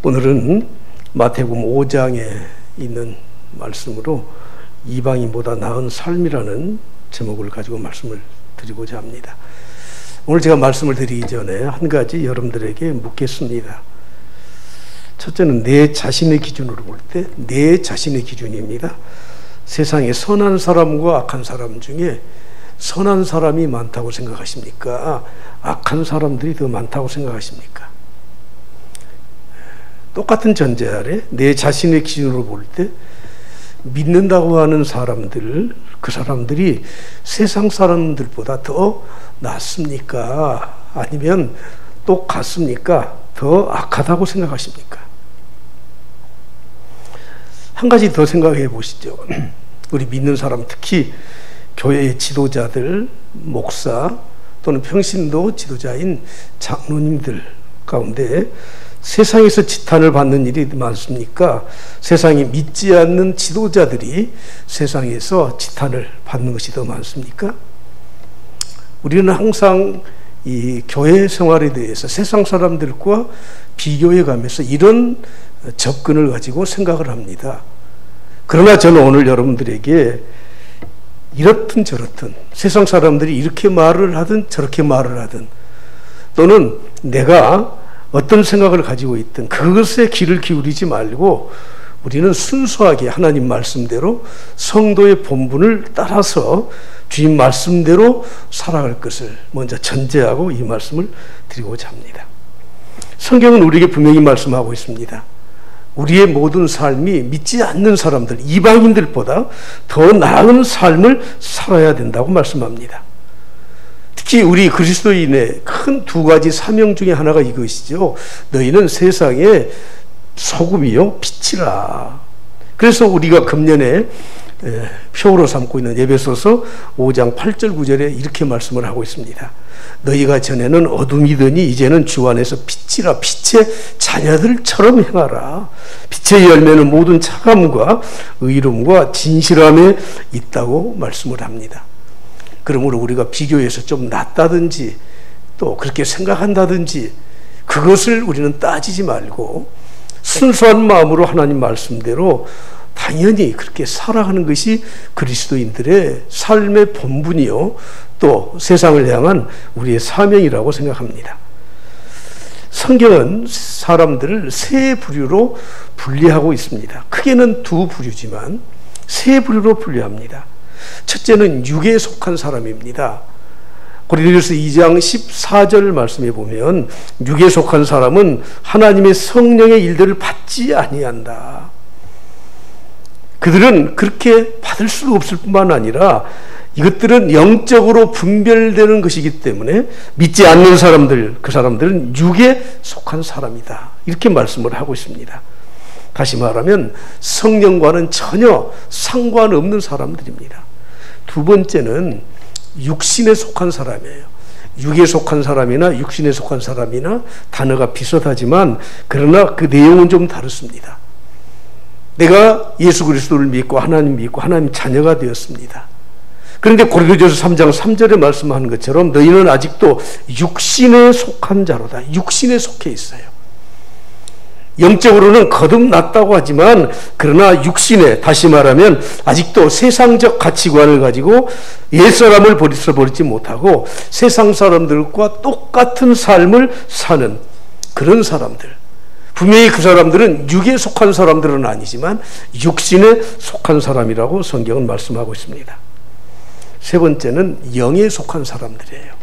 오늘은 마태복음 5장에 있는 말씀으로 이방인보다 나은 삶이라는 제목을 가지고 말씀을 드리고자 합니다. 오늘 제가 말씀을 드리기 전에 한 가지 여러분들에게 묻겠습니다. 첫째는 내 자신의 기준으로 볼 때 내 자신의 기준입니다. 세상에 선한 사람과 악한 사람 중에 선한 사람이 많다고 생각하십니까? 악한 사람들이 더 많다고 생각하십니까? 똑같은 전제 아래 내 자신의 기준으로 볼 때 믿는다고 하는 사람들, 그 사람들이 세상 사람들보다 더 낫습니까? 아니면 똑같습니까? 더 악하다고 생각하십니까? 한 가지 더 생각해 보시죠. 우리 믿는 사람, 특히 교회의 지도자들, 목사 또는 평신도 지도자인 장로님들 가운데 세상에서 지탄을 받는 일이 많습니까? 세상이 믿지 않는 지도자들이 세상에서 지탄을 받는 것이 더 많습니까? 우리는 항상 이 교회 생활에 대해서 세상 사람들과 비교해 가면서 이런 접근을 가지고 생각을 합니다. 그러나 저는 오늘 여러분들에게 이렇든 저렇든 세상 사람들이 이렇게 말을 하든 저렇게 말을 하든 또는 내가 어떤 생각을 가지고 있든 그것에 귀를 기울이지 말고 우리는 순수하게 하나님 말씀대로 성도의 본분을 따라서 주님 말씀대로 살아갈 것을 먼저 전제하고 이 말씀을 드리고자 합니다. 성경은 우리에게 분명히 말씀하고 있습니다. 우리의 모든 삶이 믿지 않는 사람들, 이방인들보다 더 나은 삶을 살아야 된다고 말씀합니다. 특히 우리 그리스도인의 큰 두 가지 사명 중에 하나가 이것이죠. 너희는 세상의 소금이요 빛이라. 그래서 우리가 금년에 표로 삼고 있는 에베소서 5장 8절 9절에 이렇게 말씀을 하고 있습니다. 너희가 전에는 어둠이더니 이제는 주 안에서 빛이라. 빛의 자녀들처럼 행하라. 빛의 열매는 모든 차감과 의로움과 진실함에 있다고 말씀을 합니다. 그러므로 우리가 비교해서 좀 낫다든지 또 그렇게 생각한다든지 그것을 우리는 따지지 말고 순수한 마음으로 하나님 말씀대로 당연히 그렇게 살아가는 것이 그리스도인들의 삶의 본분이요 또 세상을 향한 우리의 사명이라고 생각합니다. 성경은 사람들을 세 부류로 분리하고 있습니다. 크게는 두 부류지만 세 부류로 분류합니다. 첫째는 육에 속한 사람입니다. 고린도전서 2장 14절 말씀에 보면 육에 속한 사람은 하나님의 성령의 일들을 받지 아니한다. 그들은 그렇게 받을 수도 없을 뿐만 아니라 이것들은 영적으로 분별되는 것이기 때문에 믿지 않는 사람들, 그 사람들은 육에 속한 사람이다. 이렇게 말씀을 하고 있습니다. 다시 말하면 성령과는 전혀 상관없는 사람들입니다. 두 번째는 육신에 속한 사람이에요. 육에 속한 사람이나 육신에 속한 사람이나 단어가 비슷하지만 그러나 그 내용은 좀 다릅니다. 내가 예수 그리스도를 믿고 하나님 자녀가 되었습니다. 그런데 고린도전서 3장 3절에 말씀하는 것처럼 너희는 아직도 육신에 속한 자로다. 육신에 속해 있어요. 영적으로는 거듭났다고 하지만 그러나 육신에, 다시 말하면 아직도 세상적 가치관을 가지고 옛사람을 버리지 못하고 세상 사람들과 똑같은 삶을 사는 그런 사람들. 분명히 그 사람들은 육에 속한 사람들은 아니지만 육신에 속한 사람이라고 성경은 말씀하고 있습니다. 세 번째는 영에 속한 사람들이에요.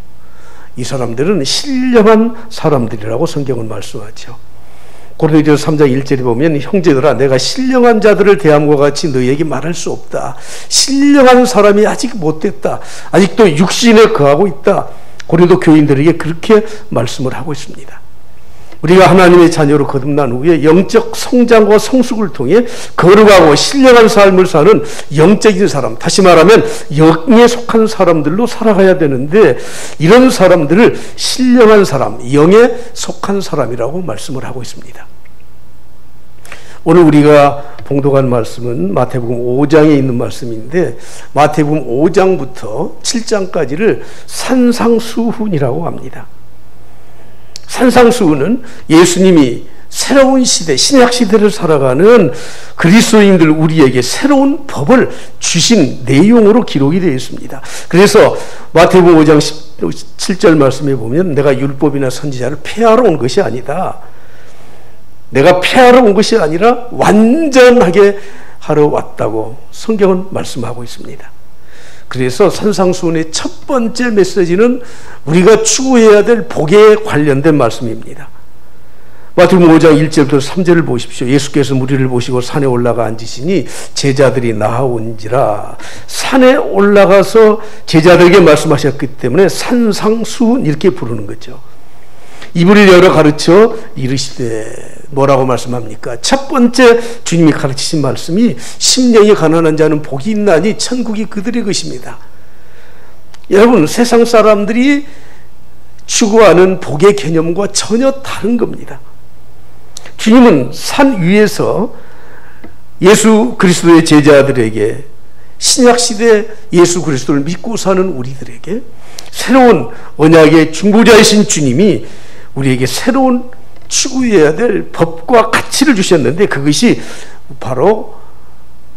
이 사람들은 신령한 사람들이라고 성경은 말씀하죠. 고린도전서 3장 1절에 보면 형제들아 내가 신령한 자들을 대함과 같이 너희에게 말할 수 없다. 신령한 사람이 아직 못됐다. 아직도 육신에 거하고 있다. 고린도 교인들에게 그렇게 말씀을 하고 있습니다. 우리가 하나님의 자녀로 거듭난 후에 영적 성장과 성숙을 통해 거룩하고 신령한 삶을 사는 영적인 사람, 다시 말하면 영에 속한 사람들로 살아가야 되는데, 이런 사람들을 신령한 사람, 영에 속한 사람이라고 말씀을 하고 있습니다. 오늘 우리가 봉독한 말씀은 마태복음 5장에 있는 말씀인데, 마태복음 5장부터 7장까지를 산상수훈이라고 합니다. 산상수훈은 예수님이 새로운 시대, 신약 시대를 살아가는 그리스도인들 우리에게 새로운 법을 주신 내용으로 기록이 되어 있습니다. 그래서 마태복음 5장 7절 말씀에 보면, 내가 율법이나 선지자를 폐하러 온 것이 아니다. 내가 폐하러 온 것이 아니라 완전하게 하러 왔다고 성경은 말씀하고 있습니다. 그래서 산상수훈의 첫 번째 메시지는 우리가 추구해야 될 복에 관련된 말씀입니다. 마태복음 5장 1절부터 3절을 보십시오. 예수께서 무리를 보시고 산에 올라가 앉으시니 제자들이 나아온지라. 산에 올라가서 제자들에게 말씀하셨기 때문에 산상수훈 이렇게 부르는 거죠. 이불을 열어 가르쳐 이르시되, 뭐라고 말씀합니까? 첫 번째 주님이 가르치신 말씀이 심령이 가난한 자는 복이 있나니 천국이 그들의 것입니다. 여러분, 세상 사람들이 추구하는 복의 개념과 전혀 다른 겁니다. 주님은 산 위에서 예수 그리스도의 제자들에게, 신약시대 예수 그리스도를 믿고 사는 우리들에게, 새로운 언약의 중보자이신 주님이 우리에게 새로운 추구해야 될 법과 가치를 주셨는데, 그것이 바로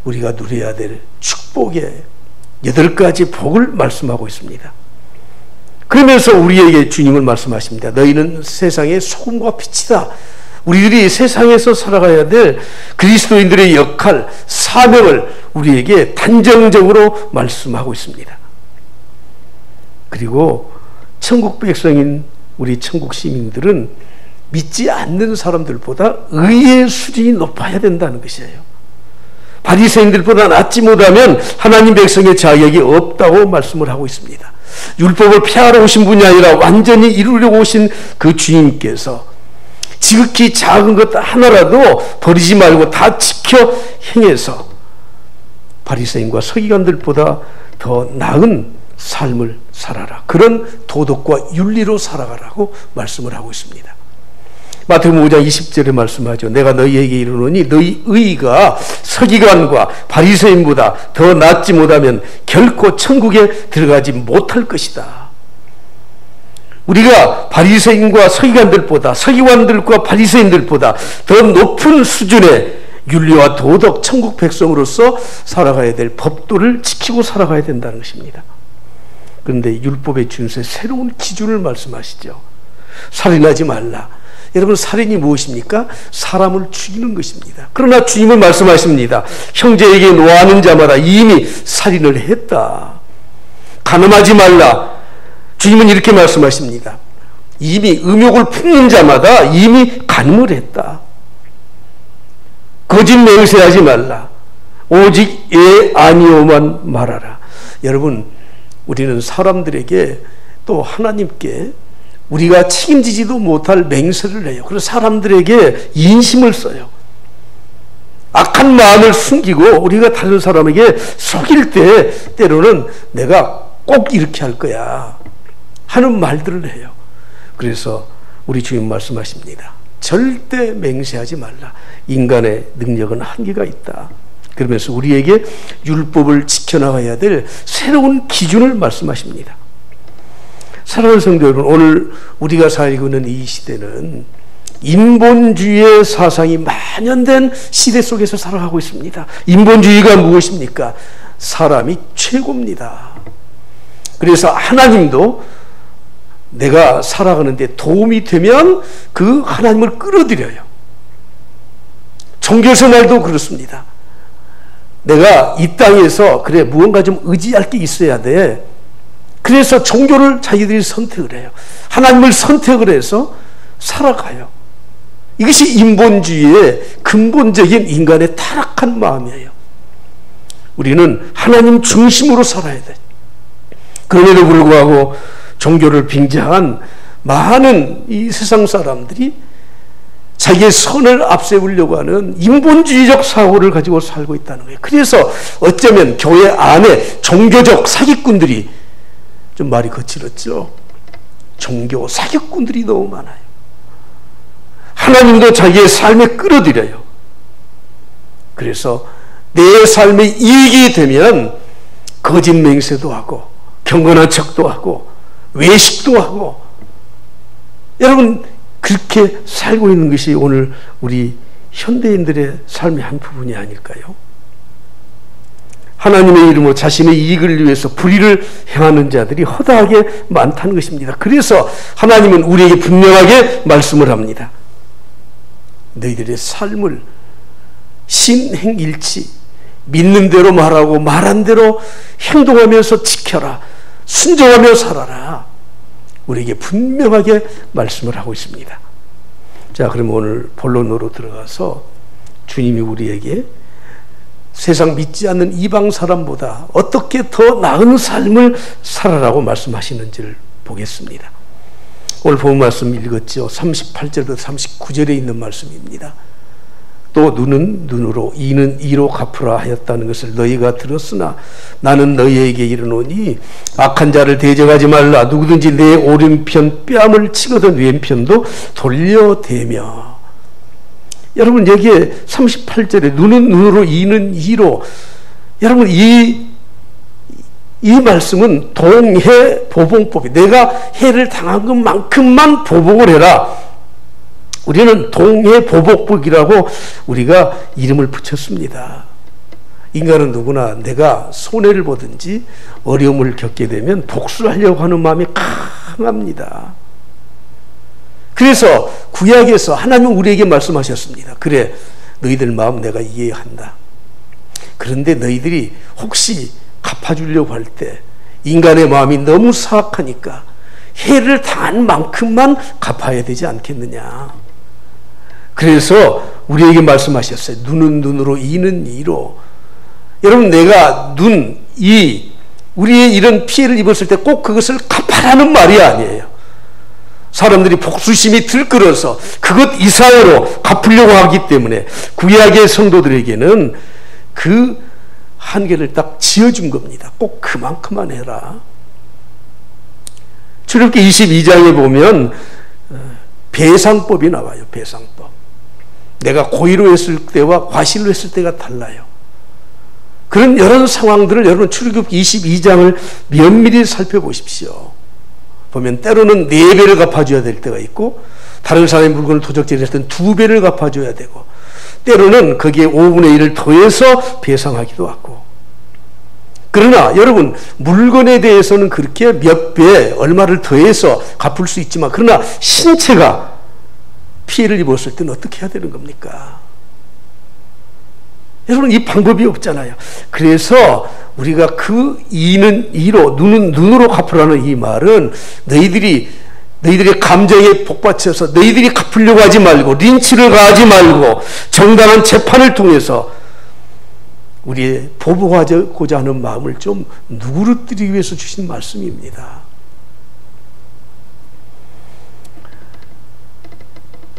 우리가 누려야 될 축복의 8가지 복을 말씀하고 있습니다. 그러면서 우리에게 주님은 말씀하십니다. 너희는 세상의 소금과 빛이다. 우리들이 세상에서 살아가야 될 그리스도인들의 역할, 사명을 우리에게 단정적으로 말씀하고 있습니다. 그리고 천국 백성인 우리 천국 시민들은 믿지 않는 사람들보다 의의 수준이 높아야 된다는 것이에요. 바리새인들보다 낫지 못하면 하나님 백성의 자격이 없다고 말씀을 하고 있습니다. 율법을 폐하러 오신 분이 아니라 완전히 이루려고 오신 그 주님께서 지극히 작은 것 하나라도 버리지 말고 다 지켜 행해서 바리새인과 서기관들보다 더 나은 삶을 살아라. 그런 도덕과 윤리로 살아가라고 말씀을 하고 있습니다. 마태복음 5장 20절에 말씀하죠. 내가 너희에게 이르노니 너희 의가 서기관과 바리새인보다 더 낫지 못하면 결코 천국에 들어가지 못할 것이다. 우리가 바리새인과 서기관들보다, 서기관들과 바리새인들보다 더 높은 수준의 윤리와 도덕, 천국 백성으로서 살아가야 될 법도를 지키고 살아가야 된다는 것입니다. 그런데 율법의 준수의 새로운 기준을 말씀하시죠. 살인하지 말라. 여러분, 살인이 무엇입니까? 사람을 죽이는 것입니다. 그러나 주님은 말씀하십니다. 형제에게 노하는 자마다 이미 살인을 했다. 간음하지 말라. 주님은 이렇게 말씀하십니다. 이미 음욕을 품는 자마다 이미 간음을 했다. 거짓 맹세하지 말라. 오직 예 아니오만 말하라. 여러분, 우리는 사람들에게 또 하나님께 우리가 책임지지도 못할 맹세를 해요. 그래서 사람들에게 인심을 써요. 악한 마음을 숨기고 우리가 다른 사람에게 속일 때 때로는 내가 꼭 이렇게 할 거야 하는 말들을 해요. 그래서 우리 주님 말씀하십니다. 절대 맹세하지 말라. 인간의 능력은 한계가 있다. 그러면서 우리에게 율법을 지켜나가야 될 새로운 기준을 말씀하십니다. 사랑하는 성도 여러분, 오늘 우리가 살고 있는 이 시대는 인본주의의 사상이 만연된 시대 속에서 살아가고 있습니다. 인본주의가 무엇입니까? 사람이 최고입니다. 그래서 하나님도 내가 살아가는데 도움이 되면 그 하나님을 끌어들여요. 종교생활도 그렇습니다. 내가 이 땅에서 그래 무언가 좀 의지할 게 있어야 돼. 그래서 종교를 자기들이 선택을 해요. 하나님을 선택을 해서 살아가요. 이것이 인본주의의 근본적인 인간의 타락한 마음이에요. 우리는 하나님 중심으로 살아야 돼. 그럼에도 불구하고 종교를 빙자한 많은 이 세상 사람들이 자기의 선을 앞세우려고 하는 인본주의적 사고를 가지고 살고 있다는 거예요. 그래서 어쩌면 교회 안에 종교적 사기꾼들이, 좀 말이 거칠었죠. 종교 사기꾼들이 너무 많아요. 하나님도 자기의 삶에 끌어들여요. 그래서 내 삶에 이익이 되면 거짓 맹세도 하고 경건한 척도 하고 외식도 하고, 여러분 그렇게 살고 있는 것이 오늘 우리 현대인들의 삶의 한 부분이 아닐까요? 하나님의 이름으로 자신의 이익을 위해서 불의를 행하는 자들이 허다하게 많다는 것입니다. 그래서 하나님은 우리에게 분명하게 말씀을 합니다. 너희들의 삶을 신행일치, 믿는 대로 말하고 말한 대로 행동하면서 지켜라, 순종하며 살아라. 우리에게 분명하게 말씀을 하고 있습니다. 자, 그럼 오늘 본론으로 들어가서 주님이 우리에게 세상 믿지 않는 이방 사람보다 어떻게 더 나은 삶을 살아라고 말씀하시는지를 보겠습니다. 오늘 본 말씀 읽었죠. 38절부터 39절에 있는 말씀입니다. 또 눈은 눈으로 이는 이로 갚으라 하였다는 것을 너희가 들었으나 나는 너희에게 이르노니 악한 자를 대적하지 말라. 누구든지 내 오른편 뺨을 치거든 왼편도 돌려대며. 여러분 여기에 38절에 눈은 눈으로 이는 이로, 여러분 이 말씀은 동해 보복법이, 내가 해를 당한 것만큼만 보복을 해라. 우리는 동해보복법이라고 우리가 이름을 붙였습니다. 인간은 누구나 내가 손해를 보든지 어려움을 겪게 되면 복수하려고 하는 마음이 강합니다. 그래서 구약에서 하나님은 우리에게 말씀하셨습니다. 그래, 너희들 마음 내가 이해한다. 그런데 너희들이 혹시 갚아주려고 할 때 인간의 마음이 너무 사악하니까 해를 당한 만큼만 갚아야 되지 않겠느냐. 그래서 우리에게 말씀하셨어요. 눈은 눈으로 이는 이로. 여러분 내가 눈, 이 우리의 이런 피해를 입었을 때 꼭 그것을 갚아라는 말이 아니에요. 사람들이 복수심이 들끓어서 그것 이상으로 갚으려고 하기 때문에 구약의 성도들에게는 그 한계를 딱 지어준 겁니다. 꼭 그만큼만 해라. 출애굽기 22장에 보면 배상법이 나와요. 배상법. 내가 고의로 했을 때와 과실로 했을 때가 달라요. 그런 여러 상황들을 여러분 출애굽기 22장을 면밀히 살펴보십시오. 보면 때로는 4배를 갚아줘야 될 때가 있고, 다른 사람의 물건을 도적질했을 때는 2배를 갚아줘야 되고, 때로는 거기에 5분의 1을 더해서 배상하기도 하고. 그러나 여러분 물건에 대해서는 그렇게 몇 배 얼마를 더해서 갚을 수 있지만, 그러나 신체가 피해를 입었을 때는 어떻게 해야 되는 겁니까? 여러분 이 방법이 없잖아요. 그래서 우리가 그 이는 이로, 눈은 눈으로 갚으라는 이 말은 너희들의 감정에 복받쳐서 너희들이 갚으려고 하지 말고, 린치를 가하지 말고 정당한 재판을 통해서 우리의 보복하고자 하는 마음을 좀 누그러뜨리기 위해서 주신 말씀입니다.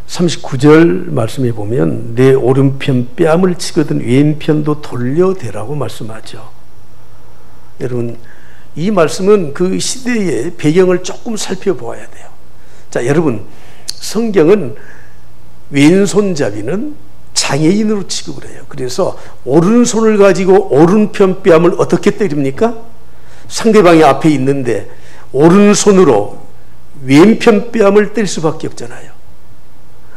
39절 말씀에 보면 내 오른편 뺨을 치거든 왼편도 돌려대라고 말씀하죠. 여러분 이 말씀은 그 시대의 배경을 조금 살펴보아야 돼요. 자, 여러분 성경은 왼손잡이는 장애인으로 취급을 해요. 그래서 오른손을 가지고 오른편 뺨을 어떻게 때립니까? 상대방이 앞에 있는데 오른손으로 왼편 뺨을 때릴 수밖에 없잖아요.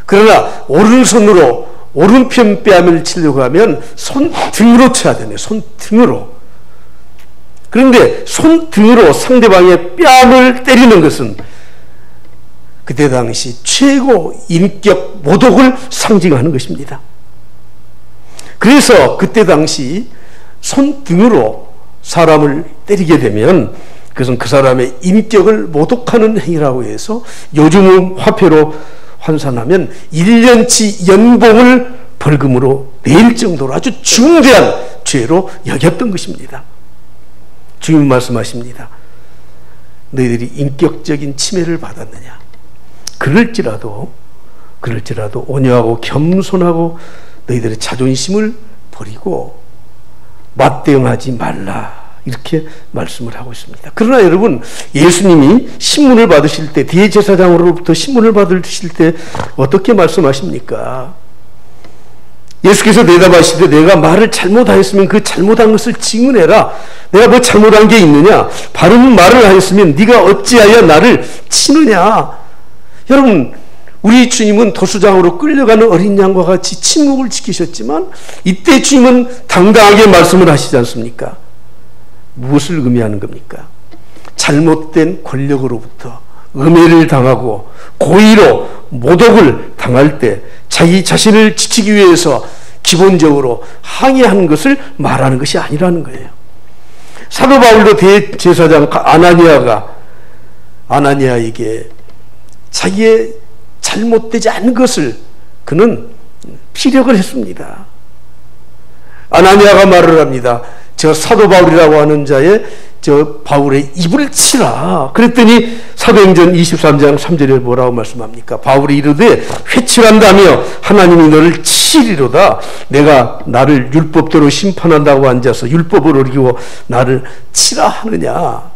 그러나 오른손으로 오른편 뺨을 치려고 하면 손등으로 쳐야 되네요. 손등으로. 그런데 손등으로 상대방의 뺨을 때리는 것은 그때 당시 최고 인격 모독을 상징하는 것입니다. 그래서 그때 당시 손등으로 사람을 때리게 되면 그것은 그 사람의 인격을 모독하는 행위라고 해서 요즘 화폐로 환산하면 1년치 연봉을 벌금으로 낼 정도로 아주 중대한 죄로 여겼던 것입니다. 주님 말씀하십니다. 너희들이 인격적인 침해를 받았느냐? 그럴지라도 그럴지라도 온유하고 겸손하고 너희들의 자존심을 버리고 맞대응하지 말라, 이렇게 말씀을 하고 있습니다. 그러나 여러분, 예수님이 신문을 받으실 때, 대제사장으로부터 신문을 받으실 때 어떻게 말씀하십니까? 예수께서 대답하시되 내가 말을 잘못하였으면 그 잘못한 것을 증언해라. 내가 뭐 잘못한 게 있느냐? 바른 말을 하였으면 네가 어찌하여 나를 치느냐? 여러분, 우리 주님은 도수장으로 끌려가는 어린 양과 같이 침묵을 지키셨지만 이때 주님은 당당하게 말씀을 하시지 않습니까? 무엇을 의미하는 겁니까? 잘못된 권력으로부터 음해를 당하고 고의로 모독을 당할 때 자기 자신을 지키기 위해서 기본적으로 항의하는 것을 말하는 것이 아니라는 거예요. 사도 바울도 대제사장 아나니아에게 자기의 잘못되지 않은 것을 그는 피력을 했습니다. 아나니아가 말을 합니다. 저 사도 바울이라고 하는 자의 저 바울의 입을 치라. 그랬더니 사도행전 23장 3절에 뭐라고 말씀합니까? 바울이 이르되 회칠한다며 하나님이 너를 치리로다. 내가 나를 율법대로 심판한다고 앉아서 율법을 어기고 나를 치라 하느냐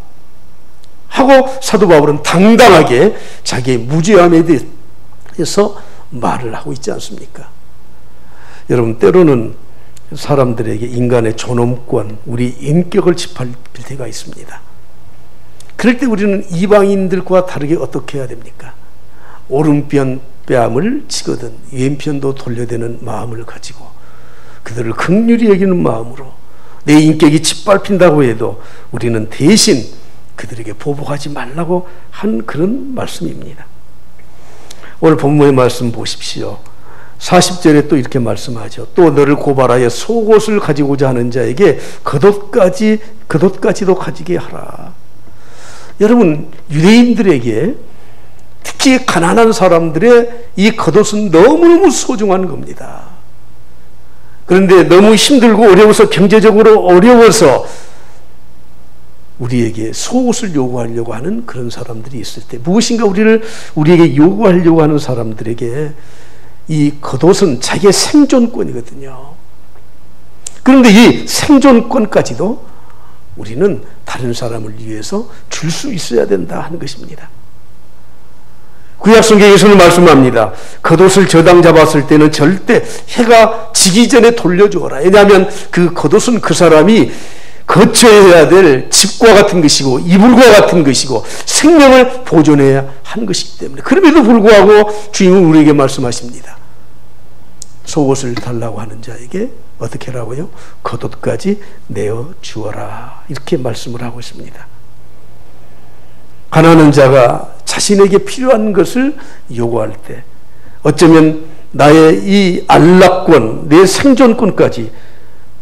하고 사도 바울은 당당하게 자기의 무죄함에 대해서 말을 하고 있지 않습니까? 여러분, 때로는 사람들에게 인간의 존엄권, 우리 인격을 짓밟힐 때가 있습니다. 그럴 때 우리는 이방인들과 다르게 어떻게 해야 됩니까? 오른편 뺨을 치거든 왼편도 돌려대는 마음을 가지고 그들을 긍휼히 여기는 마음으로, 내 인격이 짓밟힌다고 해도 우리는 대신 그들에게 보복하지 말라고 한 그런 말씀입니다. 오늘 본문의 말씀 보십시오. 40절에 또 이렇게 말씀하죠. 또 너를 고발하여 속옷을 가지고자 하는 자에게 겉옷까지도 가지게 하라. 여러분, 유대인들에게 특히 가난한 사람들의 이 겉옷은 너무너무 소중한 겁니다. 그런데 너무 힘들고 어려워서, 경제적으로 어려워서 우리에게 속옷을 요구하려고 하는 그런 사람들이 있을 때, 무엇인가 우리에게 요구하려고 하는 사람들에게 이 겉옷은 자기의 생존권이거든요. 그런데 이 생존권까지도 우리는 다른 사람을 위해서 줄 수 있어야 된다 하는 것입니다. 구약 성경에서는 말씀합니다. 겉옷을 저당 잡았을 때는 절대 해가 지기 전에 돌려주어라. 왜냐하면 그 겉옷은 그 사람이 거쳐야 될 집과 같은 것이고 이불과 같은 것이고 생명을 보존해야 하는 것이기 때문에, 그럼에도 불구하고 주님은 우리에게 말씀하십니다. 속옷을 달라고 하는 자에게 어떻게 하라고요? 겉옷까지 내어 주어라, 이렇게 말씀을 하고 있습니다. 가난한 자가 자신에게 필요한 것을 요구할 때 어쩌면 나의 이 안락권, 내 생존권까지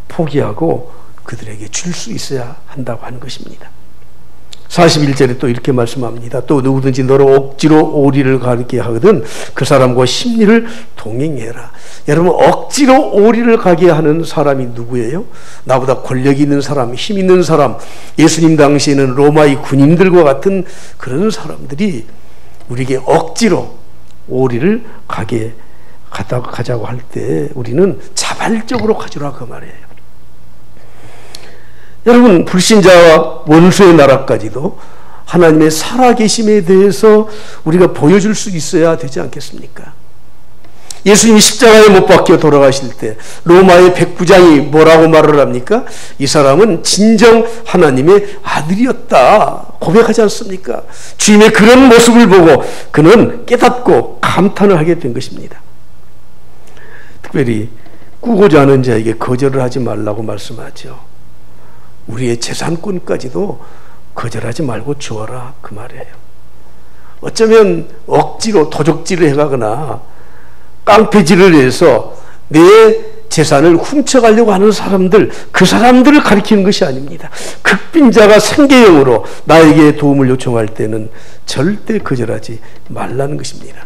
포기하고 그들에게 줄 수 있어야 한다고 하는 것입니다. 41절에 또 이렇게 말씀합니다. 또 누구든지 너를 억지로 오리를 가게 하거든 그 사람과 심리를 동행해라. 여러분, 억지로 오리를 가게 하는 사람이 누구예요? 나보다 권력이 있는 사람, 힘 있는 사람, 예수님 당시에는 로마의 군인들과 같은 그런 사람들이 우리에게 억지로 오리를 가자고 할 때 우리는 자발적으로 가주라, 그 말이에요. 여러분, 불신자와 원수의 나라까지도 하나님의 살아계심에 대해서 우리가 보여줄 수 있어야 되지 않겠습니까? 예수님이 십자가에 못 박혀 돌아가실 때 로마의 백부장이 뭐라고 말을 합니까? 이 사람은 진정 하나님의 아들이었다 고백하지 않습니까? 주님의 그런 모습을 보고 그는 깨닫고 감탄을 하게 된 것입니다. 특별히 꾸고자 하는 자에게 거절을 하지 말라고 말씀하죠. 우리의 재산권까지도 거절하지 말고 주어라, 그 말이에요. 어쩌면 억지로 도적질을 해가거나 깡패질을 해서 내 재산을 훔쳐가려고 하는 사람들, 그 사람들을 가리키는 것이 아닙니다. 극빈자가 생계형으로 나에게 도움을 요청할 때는 절대 거절하지 말라는 것입니다.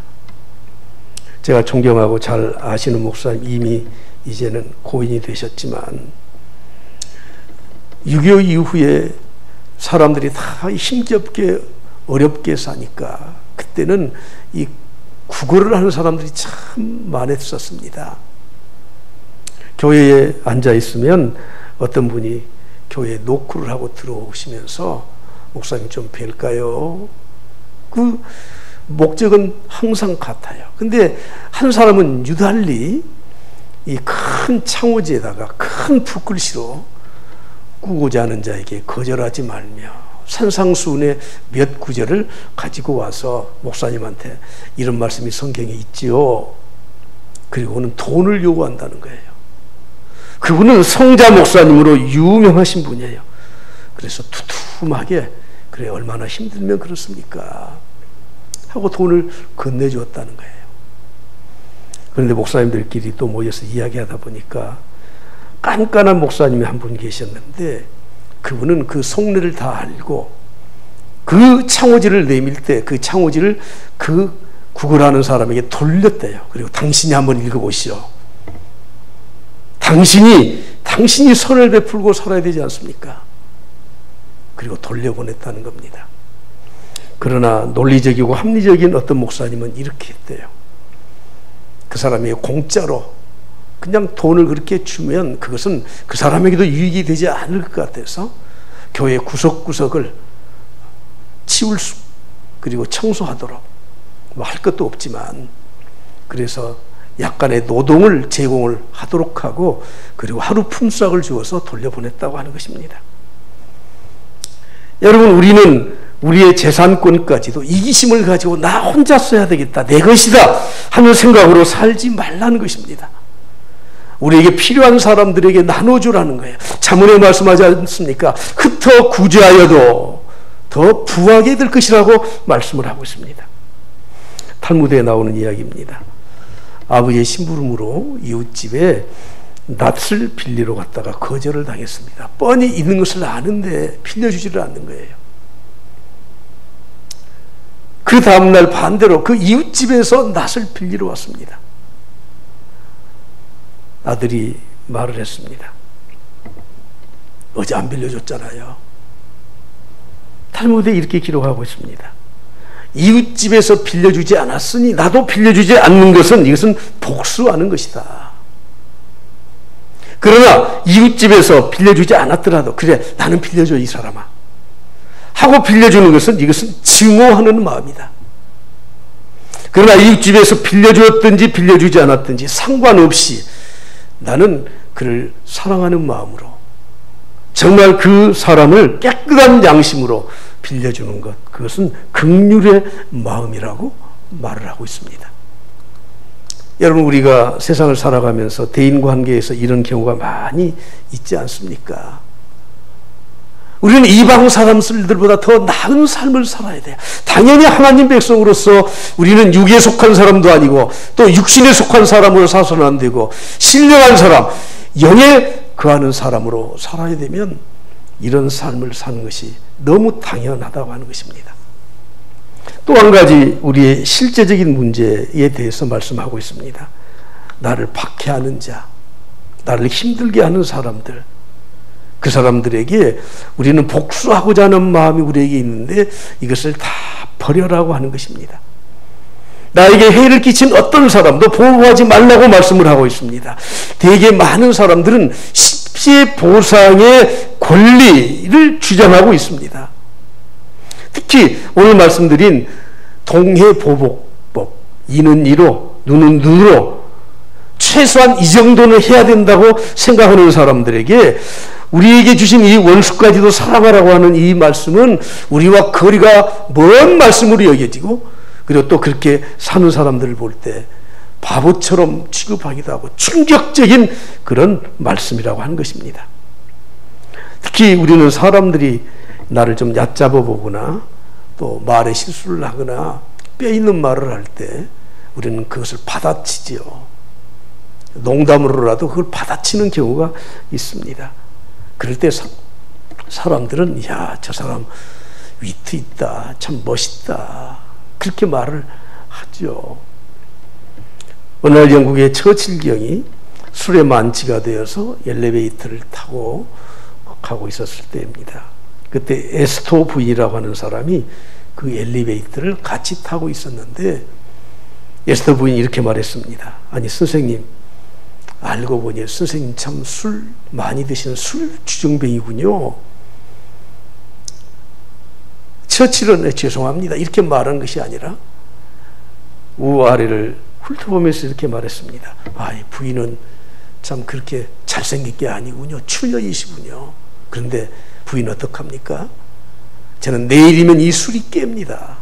제가 존경하고 잘 아시는 목사님, 이미 이제는 고인이 되셨지만 6.25 이후에 사람들이 다 힘겹게 어렵게 사니까 그때는 이 구걸을 하는 사람들이 참 많았었습니다. 교회에 앉아 있으면 어떤 분이 교회에 노크를 하고 들어오시면서 목사님 좀 뵐까요? 그 목적은 항상 같아요. 근데 한 사람은 유달리 이 큰 창호지에다가 큰 붓글씨로 꾸고자 하는 자에게 거절하지 말며 산상수훈의 몇 구절을 가지고 와서 목사님한테 이런 말씀이 성경에 있지요. 그리고는 돈을 요구한다는 거예요. 그분은 성자 목사님으로 유명하신 분이에요. 그래서 두툼하게 그래 얼마나 힘들면 그렇습니까? 하고 돈을 건네주었다는 거예요. 그런데 목사님들끼리 또 모여서 이야기하다 보니까 깐깐한 목사님이 한 분 계셨는데 그분은 그 속내를 다 알고 그 창호지를 내밀 때 그 창호지를 그 구걸하는 사람에게 돌렸대요. 그리고 당신이 한번 읽어보시오. 당신이 선을 베풀고 살아야 되지 않습니까? 그리고 돌려보냈다는 겁니다. 그러나 논리적이고 합리적인 어떤 목사님은 이렇게 했대요. 그 사람이 공짜로 그냥 돈을 그렇게 주면 그것은 그 사람에게도 유익이 되지 않을 것 같아서 교회 구석구석을 그리고 청소하도록 할 것도 없지만 그래서 약간의 노동을 제공을 하도록 하고 그리고 하루 품삯을 주어서 돌려보냈다고 하는 것입니다. 여러분, 우리는 우리의 재산권까지도 이기심을 가지고 나 혼자 써야 되겠다, 내 것이다 하는 생각으로 살지 말라는 것입니다. 우리에게 필요한 사람들에게 나눠주라는 거예요. 잠언에 말씀하지 않습니까? 흩어 구제하여도 더 부하게 될 것이라고 말씀을 하고 있습니다. 탈무드에 나오는 이야기입니다. 아버지의 심부름으로 이웃집에 낫을 빌리러 갔다가 거절을 당했습니다. 뻔히 있는 것을 아는데 빌려주지를 않는 거예요. 그 다음날 반대로 그 이웃집에서 낫을 빌리러 왔습니다. 아들이 말을 했습니다. 어제 안 빌려줬잖아요. 탈무드에 이렇게 기록하고 있습니다. 이웃집에서 빌려주지 않았으니 나도 빌려주지 않는 것은 이것은 복수하는 것이다. 그러나 이웃집에서 빌려주지 않았더라도 그래 나는 빌려줘 이 사람아 하고 빌려주는 것은 이것은 증오하는 마음이다. 그러나 이웃집에서 빌려주었든지 빌려주지 않았든지 상관없이 나는 그를 사랑하는 마음으로 정말 그 사람을 깨끗한 양심으로 빌려주는 것, 그것은 긍휼의 마음이라고 말을 하고 있습니다. 여러분, 우리가 세상을 살아가면서 대인관계에서 이런 경우가 많이 있지 않습니까? 우리는 이방 사람들보다 더 나은 삶을 살아야 돼요. 당연히 하나님 백성으로서 우리는 육에 속한 사람도 아니고 또 육신에 속한 사람으로 살아서는 안 되고 신령한 사람, 영에 거하는 사람으로 살아야 되면 이런 삶을 사는 것이 너무 당연하다고 하는 것입니다. 또 한 가지 우리의 실제적인 문제에 대해서 말씀하고 있습니다. 나를 박해하는 자, 나를 힘들게 하는 사람들, 그 사람들에게 우리는 복수하고자 하는 마음이 우리에게 있는데 이것을 다 버려라고 하는 것입니다. 나에게 해를 끼친 어떤 사람도 보호하지 말라고 말씀을 하고 있습니다. 되게 많은 사람들은 십시보상의 권리를 주장하고 있습니다. 특히 오늘 말씀드린 동해보복법, 이는 이로 눈은 눈으로 최소한 이 정도는 해야 된다고 생각하는 사람들에게 우리에게 주신 이 원수까지도 사랑하라고 하는 이 말씀은 우리와 거리가 먼 말씀으로 여겨지고 그리고 또 그렇게 사는 사람들을 볼 때 바보처럼 취급하기도 하고 충격적인 그런 말씀이라고 하는 것입니다. 특히 우리는 사람들이 나를 좀 얕잡아 보거나 또 말에 실수를 하거나 뼈있는 말을 할 때 우리는 그것을 받아치지요. 농담으로라도 그걸 받아치는 경우가 있습니다. 그럴 때 사람들은 야, 저 사람 위트 있다, 참 멋있다, 그렇게 말을 하죠. 어느 날 영국의 처칠경이 술에 만취가 되어서 엘리베이터를 타고 가고 있었을 때입니다. 그때 에스토 부인이라고 하는 사람이 그 엘리베이터를 같이 타고 있었는데 에스더 부인이 이렇게 말했습니다. 아니 선생님, 알고 보니 선생님 참 술 많이 드시는 술 주정뱅이군요. 처칠은 죄송합니다 이렇게 말한 것이 아니라 우아래를 훑어보면서 이렇게 말했습니다. 이 부인은 참 그렇게 잘생긴 게 아니군요. 추녀이시군요. 그런데 부인 어떡합니까? 저는 내일이면 이 술이 깹니다.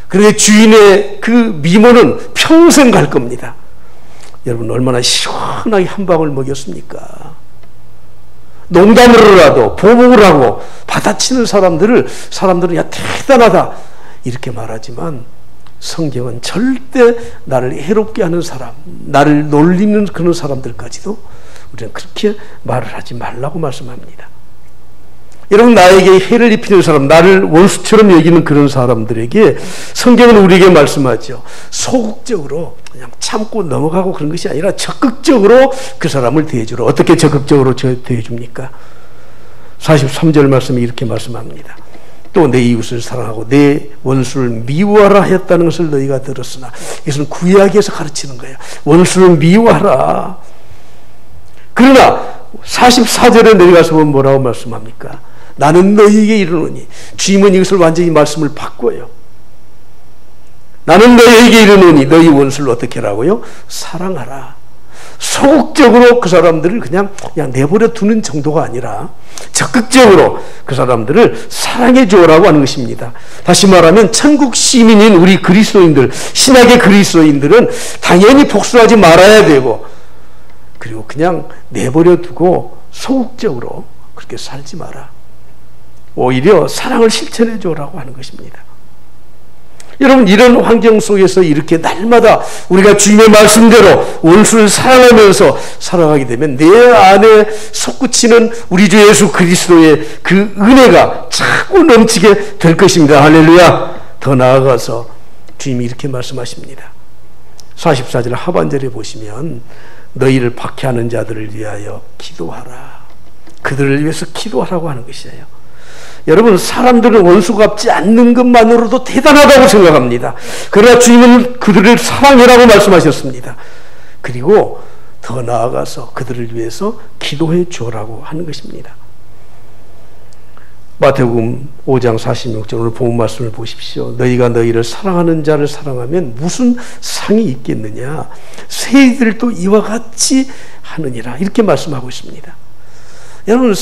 그런데 주인의 그 미모는 평생 갈 겁니다. 여러분 얼마나 시원하게 한 방울 먹였습니까? 농담으로라도 보복을 하고 받아치는 사람들은 야 대단하다 이렇게 말하지만 성경은 절대 나를 해롭게 하는 사람, 나를 놀리는 그런 사람들까지도 우리는 그렇게 말을 하지 말라고 말씀합니다. 여러분 나에게 해를 입히는 사람, 나를 원수처럼 여기는 그런 사람들에게 성경은 우리에게 말씀하죠. 소극적으로 그냥 참고 넘어가고 그런 것이 아니라 적극적으로 그 사람을 대해주라. 어떻게 적극적으로 대해줍니까? 43절 말씀이 이렇게 말씀합니다. 또 내 이웃을 사랑하고 내 원수를 미워하라 했다는 것을 너희가 들었으나, 이것은 구약에서 가르치는 거예요. 원수를 미워하라. 그러나 44절에 내려가서 보면 뭐라고 말씀합니까? 나는 너희에게 이르노니, 주님은 이것을 완전히 말씀을 바꿔요. 나는 너희에게 이르노니 너희 원수를 어떻게 하라고요? 사랑하라. 소극적으로 그 사람들을 그냥 내버려 두는 정도가 아니라 적극적으로 그 사람들을 사랑해 주라고 하는 것입니다. 다시 말하면 천국 시민인 우리 그리스도인들, 신약의 그리스도인들은 당연히 복수하지 말아야 되고, 그리고 그냥 내버려 두고 소극적으로 그렇게 살지 마라. 오히려 사랑을 실천해 주라고 하는 것입니다. 여러분 이런 환경 속에서 이렇게 날마다 우리가 주님의 말씀대로 원수를 사랑하면서 살아가게 되면 내 안에 솟구치는 우리 주 예수 그리스도의 그 은혜가 자꾸 넘치게 될 것입니다. 할렐루야. 더 나아가서 주님이 이렇게 말씀하십니다. 44절 하반절에 보시면 너희를 박해하는 자들을 위하여 기도하라. 그들을 위해서 기도하라고 하는 것이에요. 여러분 사람들은 원수 갚지 않는 것만으로도 대단하다고 생각합니다. 그러나 주님은 그들을 사랑해라고 말씀하셨습니다. 그리고 더 나아가서 그들을 위해서 기도해 주라고 하는 것입니다. 마태복음 5장 46절 오늘 본문 말씀을 보십시오. 너희가 너희를 사랑하는 자를 사랑하면 무슨 상이 있겠느냐? 새들도 이와 같이 하느니라. 이렇게 말씀하고 있습니다. 여러분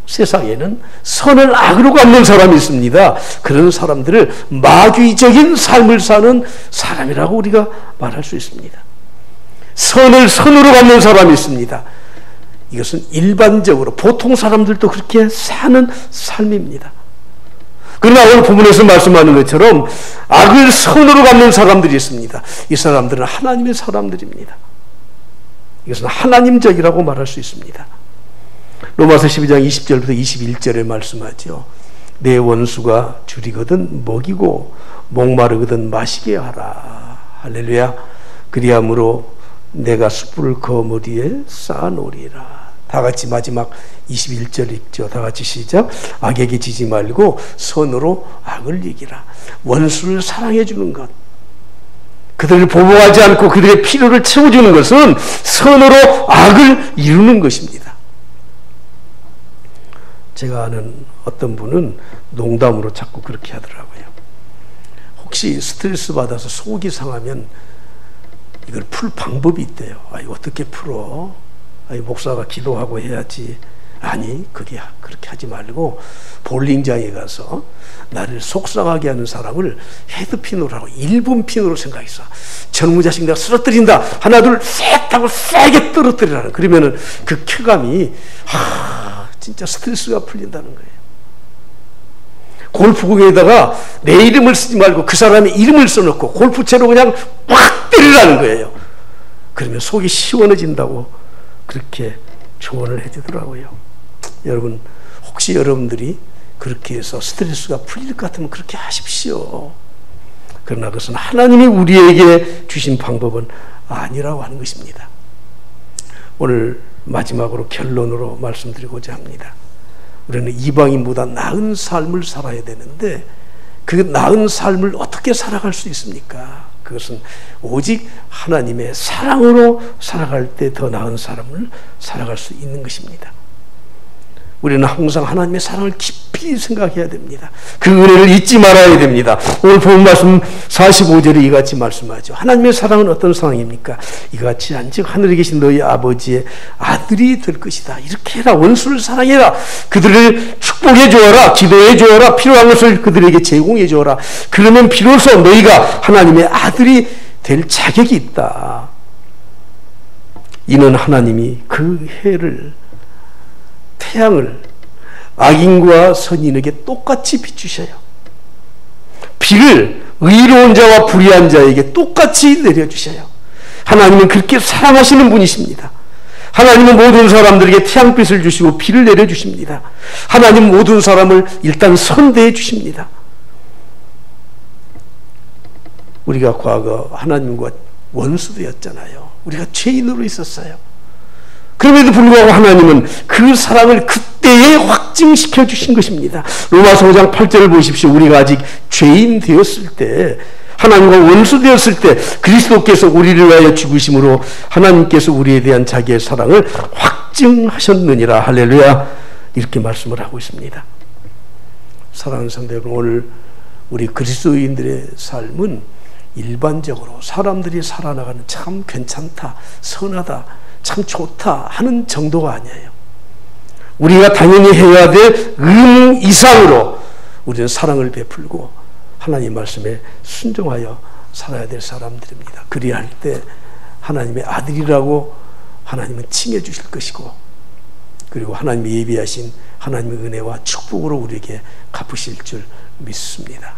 세상에는 선을 악으로 갚는 사람이 있습니다. 그런 사람들을 마귀적인 삶을 사는 사람이라고 우리가 말할 수 있습니다. 선을 선으로 갚는 사람이 있습니다. 이것은 일반적으로 보통 사람들도 그렇게 사는 삶입니다. 그러나 오늘 부분에서 말씀하는 것처럼 악을 선으로 갚는 사람들이 있습니다. 이 사람들은 하나님의 사람들입니다. 이것은 하나님적이라고 말할 수 있습니다. 로마서 12장 20절부터 21절에 말씀하죠. 내 원수가 줄이거든 먹이고 목마르거든 마시게 하라. 할렐루야. 그리함으로 내가 숯불을 거머리에 쌓아놓으리라. 다 같이 마지막 21절 읽죠. 다 같이 시작. 악에게 지지 말고 선으로 악을 이기라. 원수를 사랑해 주는 것, 그들을 보복하지 않고 그들의 필요를 채워주는 것은 선으로 악을 이루는 것입니다. 제가 아는 어떤 분은 농담으로 자꾸 그렇게 하더라고요. 혹시 스트레스 받아서 속이 상하면 이걸 풀 방법이 있대요. 어떻게 풀어? 목사가 기도하고 해야지. 아니, 그렇게 하지 말고 볼링장에 가서 나를 속상하게 하는 사람을 헤드핀으로 하고 1분 핀으로 생각했어. 저놈의 자식 내가 쓰러뜨린다. 하나 둘 셋 하고 세게 떨어뜨리라는. 그러면은 그 쾌감이 진짜 스트레스가 풀린다는 거예요. 골프공에다가 내 이름을 쓰지 말고 그 사람의 이름을 써놓고 골프채로 그냥 꽉 때리라는 거예요. 그러면 속이 시원해진다고 그렇게 조언을 해주더라고요. 여러분, 혹시 여러분들이 그렇게 해서 스트레스가 풀릴 것 같으면 그렇게 하십시오. 그러나 그것은 하나님이 우리에게 주신 방법은 아니라고 하는 것입니다. 오늘 마지막으로 결론으로 말씀드리고자 합니다. 우리는 이방인보다 나은 삶을 살아야 되는데 그 나은 삶을 어떻게 살아갈 수 있습니까? 그 그것은 오직 하나님의 사랑으로 살아갈 때 더 나은 삶을 살아갈 수 있는 것입니다. 우리는 항상 하나님의 사랑을 깊이 생각해야 됩니다. 그 은혜를 잊지 말아야 됩니다. 오늘 본 말씀 45절에 이같이 말씀하죠. 하나님의 사랑은 어떤 사랑입니까? 이같이 한즉 하늘에 계신 너희 아버지의 아들이 될 것이다. 이렇게 해라. 원수를 사랑해라. 그들을 축복해 주어라. 기도해 주어라. 필요한 것을 그들에게 제공해 주어라. 그러면 비로소 너희가 하나님의 아들이 될 자격이 있다. 이는 하나님이 그 해를, 태양을 악인과 선인에게 똑같이 비추셔요. 비를 의로운 자와 불의한 자에게 똑같이 내려주셔요. 하나님은 그렇게 사랑하시는 분이십니다. 하나님은 모든 사람들에게 태양빛을 주시고 비를 내려주십니다. 하나님은 모든 사람을 일단 선대해 주십니다. 우리가 과거 하나님과 원수되었잖아요. 우리가 죄인으로 있었어요. 그럼에도 불구하고 하나님은 그 사랑을 그때에 확증시켜 주신 것입니다. 로마서 5장 8절을 보십시오. 우리가 아직 죄인 되었을 때, 하나님과 원수 되었을 때 그리스도께서 우리를 위하여 죽으심으로 하나님께서 우리에 대한 자기의 사랑을 확증하셨느니라. 할렐루야. 이렇게 말씀을 하고 있습니다. 사랑하는 성도 여러분, 오늘 우리 그리스도인들의 삶은 일반적으로 사람들이 살아나가는 참 괜찮다, 선하다, 참 좋다 하는 정도가 아니에요. 우리가 당연히 해야 될 의무 이상으로 우리는 사랑을 베풀고 하나님 말씀에 순종하여 살아야 될 사람들입니다. 그리할 때 하나님의 아들이라고 하나님은 칭해 주실 것이고, 그리고 하나님이 예비하신 하나님의 은혜와 축복으로 우리에게 갚으실 줄 믿습니다.